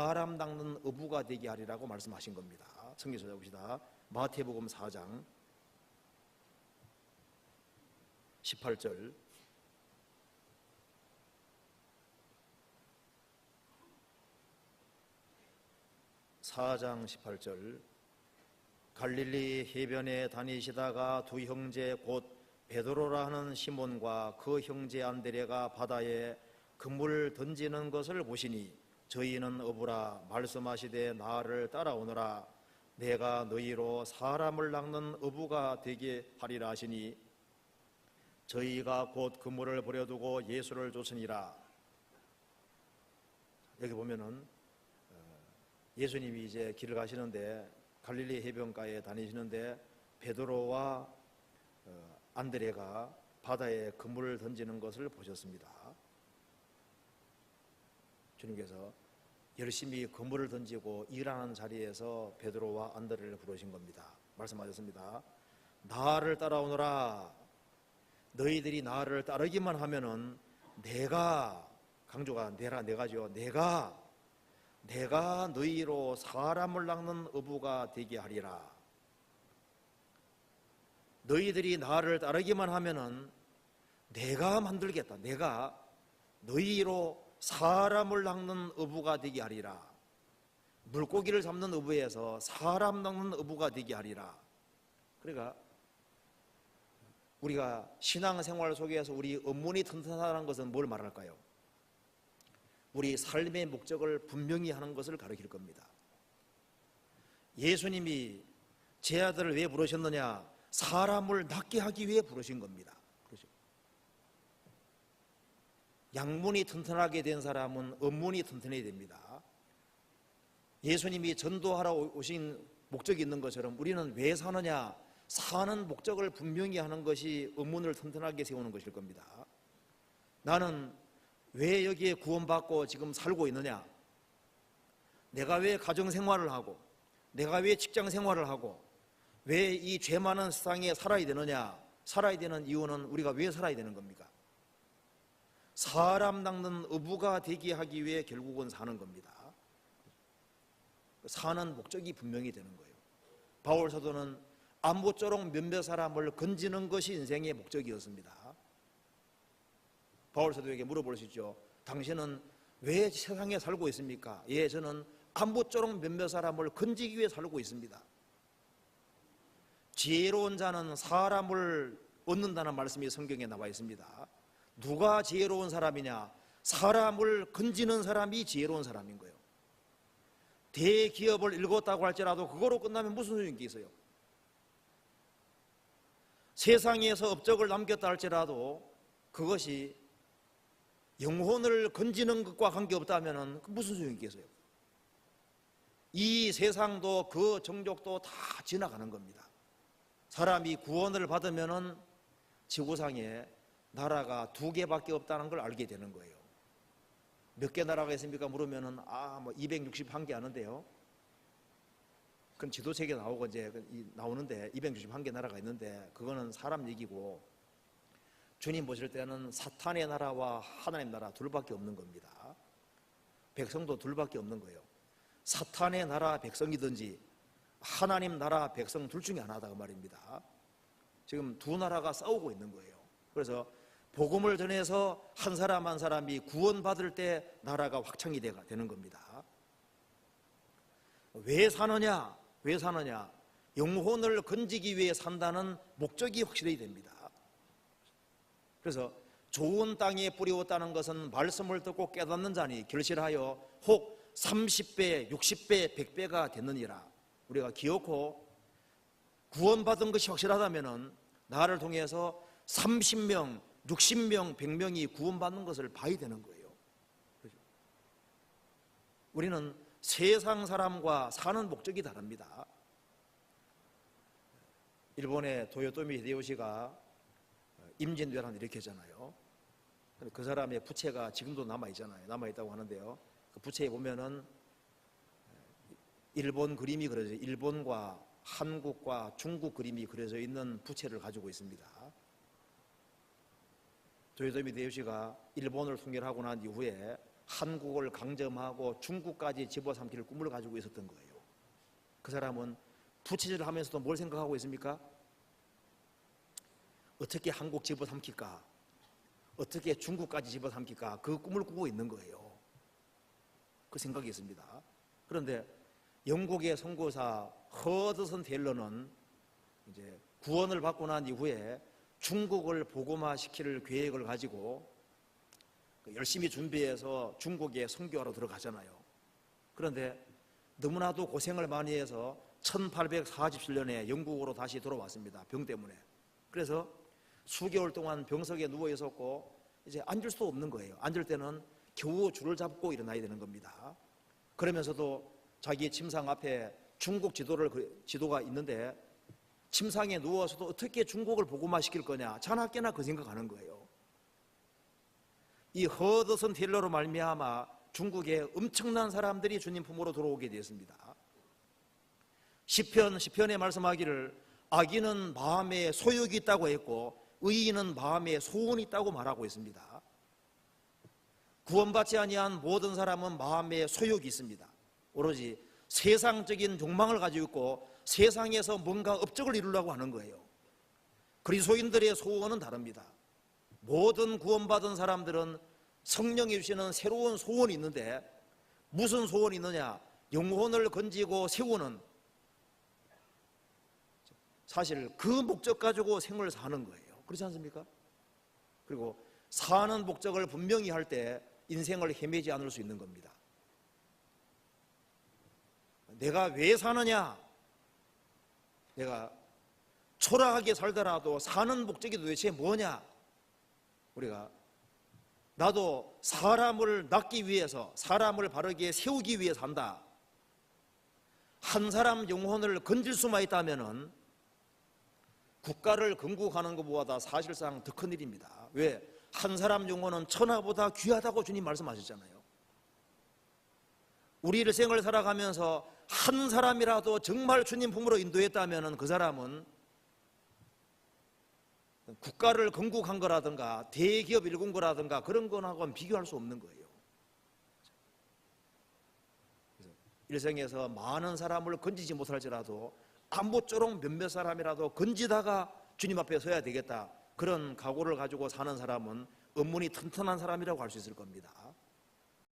사람 닦는 어부가 되게 하리라고 말씀하신 겁니다. 성경 찾아봅시다. 마태복음 4장 18절. 갈릴리 해변에 다니시다가 두 형제 곧 베드로라 하는 시몬과 그 형제 안드레가 바다에 그물을 던지는 것을 보시니 저희는 어부라 말씀하시되 나를 따라오너라 내가 너희로 사람을 낚는 어부가 되게 하리라 하시니 저희가 곧 그물을 버려두고 예수를 쫓으니라. 여기 보면은 예수님이 이제 길을 가시는데 갈릴리 해변가에 다니시는데 베드로와 안드레가 바다에 그물을 던지는 것을 보셨습니다. 주님께서 열심히 그물을 던지고 일하는 자리에서 베드로와 안드레를 부르신 겁니다. 말씀하셨습니다. 나를 따라오너라. 너희들이 나를 따르기만 하면은 내가, 강조가 내가죠. 내가 너희로 사람을 낚는 어부가 되게 하리라. 너희들이 나를 따르기만 하면은 내가 만들겠다. 내가 너희로 사람을 낚는 어부가 되게 하리라. 물고기를 잡는 어부에서 사람 낚는 어부가 되게 하리라. 그러니까 우리가 신앙생활 속에서 우리 업문이 튼튼하다는 것은 뭘 말할까요? 우리 삶의 목적을 분명히 하는 것을 가르칠 겁니다. 예수님이 제 아들을 왜 부르셨느냐? 사람을 낫게 하기 위해 부르신 겁니다. 그렇죠? 양문이 튼튼하게 된 사람은 업문이 튼튼해야 됩니다. 예수님이 전도하러 오신 목적이 있는 것처럼 우리는 왜 사느냐? 사는 목적을 분명히 하는 것이 업문을 튼튼하게 세우는 것일 겁니다. 나는 왜 여기에 구원받고 지금 살고 있느냐? 내가 왜 가정생활을 하고 내가 왜 직장생활을 하고 왜 이 죄 많은 세상에 살아야 되느냐? 살아야 되는 이유는 우리가 왜 살아야 되는 겁니까? 사람 낚는 어부가 되게 하기 위해 결국은 사는 겁니다. 사는 목적이 분명히 되는 거예요. 바울 사도는 아무쪼록 몇몇 사람을 건지는 것이 인생의 목적이었습니다. 바울 사도에게 물어볼 수 있죠. 당신은 왜 세상에 살고 있습니까? 예, 저는 아무쪼록 몇몇 사람을 건지기 위해 살고 있습니다. 지혜로운 자는 사람을 얻는다는 말씀이 성경에 나와 있습니다. 누가 지혜로운 사람이냐? 사람을 건지는 사람이 지혜로운 사람인 거예요. 대기업을 읽었다고 할지라도 그거로 끝나면 무슨 소용이 있어요? 세상에서 업적을 남겼다 할지라도 그것이 영혼을 건지는 것과 관계없다면 무슨 소용이 있겠어요? 이 세상도 그 정족도 다 지나가는 겁니다. 사람이 구원을 받으면은 지구상에 나라가 2개밖에 없다는 걸 알게 되는 거예요. 몇 개 나라가 있습니까? 물으면은 261개 아는데요. 그건 지도책에 나오고 이제 나오는데 261개 나라가 있는데 그거는 사람 얘기고 주님 보실 때는 사탄의 나라와 하나님 나라 둘밖에 없는 겁니다. 백성도 둘밖에 없는 거예요. 사탄의 나라 백성이든지 하나님 나라 백성 둘 중에 하나다 그 말입니다. 지금 두 나라가 싸우고 있는 거예요. 그래서 복음을 전해서 한 사람 한 사람이 구원받을 때 나라가 확장이 되는 겁니다. 왜 사느냐? 영혼을 건지기 위해 산다는 목적이 확실해야 됩니다. 그래서 좋은 땅에 뿌리웠다는 것은 말씀을 듣고 깨닫는 자니 결실하여 혹 30배, 60배, 100배가 됐느니라. 우리가 기어코 구원받은 것이 확실하다면 나를 통해서 30명, 60명, 100명이 구원받는 것을 봐야 되는 거예요. 그렇죠? 우리는 세상 사람과 사는 목적이 다릅니다. 일본의 도요토미 히데요시가 임진왜란을 일으켰잖아요. 그 사람의 부채가 지금도 남아있다고 하는데요. 그 부채에 보면은 일본 그림이 그려져, 일본과 한국과 중국 그림이 그려져 있는 부채를 가지고 있습니다. 도요토미 히데요시가 일본을 통일하고 난 이후에 한국을 강점하고 중국까지 집어삼킬 꿈을 가지고 있었던 거예요. 그 사람은 부채질을 하면서도 뭘 생각하고 있습니까? 어떻게 한국 집어삼킬까? 어떻게 중국까지 집어삼킬까? 그 꿈을 꾸고 있는 거예요. 그 생각이 있습니다. 그런데 영국의 선교사 허드슨 테일러는 이제 구원을 받고 난 이후에 중국을 복음화시킬 계획을 가지고 열심히 준비해서 중국에 선교하러 들어가잖아요. 그런데 너무나도 고생을 많이 해서 1847년에 영국으로 다시 돌아왔습니다. 병 때문에. 그래서 수개월 동안 병석에 누워 있었고 이제 앉을 수도 없는 거예요. 앉을 때는 겨우 줄을 잡고 일어나야 되는 겁니다. 그러면서도 자기 침상 앞에 중국 지도가 있는데 침상에 누워서도 어떻게 중국을 복음화시킬 거냐, 자나깨나 그 생각하는 거예요. 이 허드슨 테일러로 말미암아 중국에 엄청난 사람들이 주님 품으로 들어오게 되었습니다. 시편에 말씀하기를 악인은 마음에 소욕이 있다고 했고 의인은 마음에 소원이 있다고 말하고 있습니다. 구원받지 아니한 모든 사람은 마음에 소욕이 있습니다. 오로지 세상적인 욕망을 가지고 있고 세상에서 뭔가 업적을 이루려고 하는 거예요. 그리스도인들의 소원은 다릅니다. 모든 구원받은 사람들은 성령이 주시는 새로운 소원이 있는데 무슨 소원이 있느냐? 영혼을 건지고 세우는, 사실 그 목적 가지고 생을 사는 거예요. 그렇지 않습니까? 그리고 사는 목적을 분명히 할 때 인생을 헤매지 않을 수 있는 겁니다. 내가 왜 사느냐? 내가 초라하게 살더라도 사는 목적이 도대체 뭐냐? 우리가 나도 사람을 낳기 위해서, 사람을 바르게 세우기 위해 산다. 한 사람 영혼을 건질 수만 있다면은 국가를 건국하는 것보다 사실상 더 큰 일입니다. 왜? 한 사람 영혼은 천하보다 귀하다고 주님 말씀하셨잖아요. 우리 일생을 살아가면서 한 사람이라도 정말 주님 품으로 인도했다면 그 사람은 국가를 건국한 거라든가 대기업 일군 거라든가 그런 거하고는 비교할 수 없는 거예요. 그래서 일생에서 많은 사람을 건지지 못할지라도 아무쪼록 몇몇 사람이라도 건지다가 주님 앞에 서야 되겠다, 그런 각오를 가지고 사는 사람은 업문이 튼튼한 사람이라고 할 수 있을 겁니다.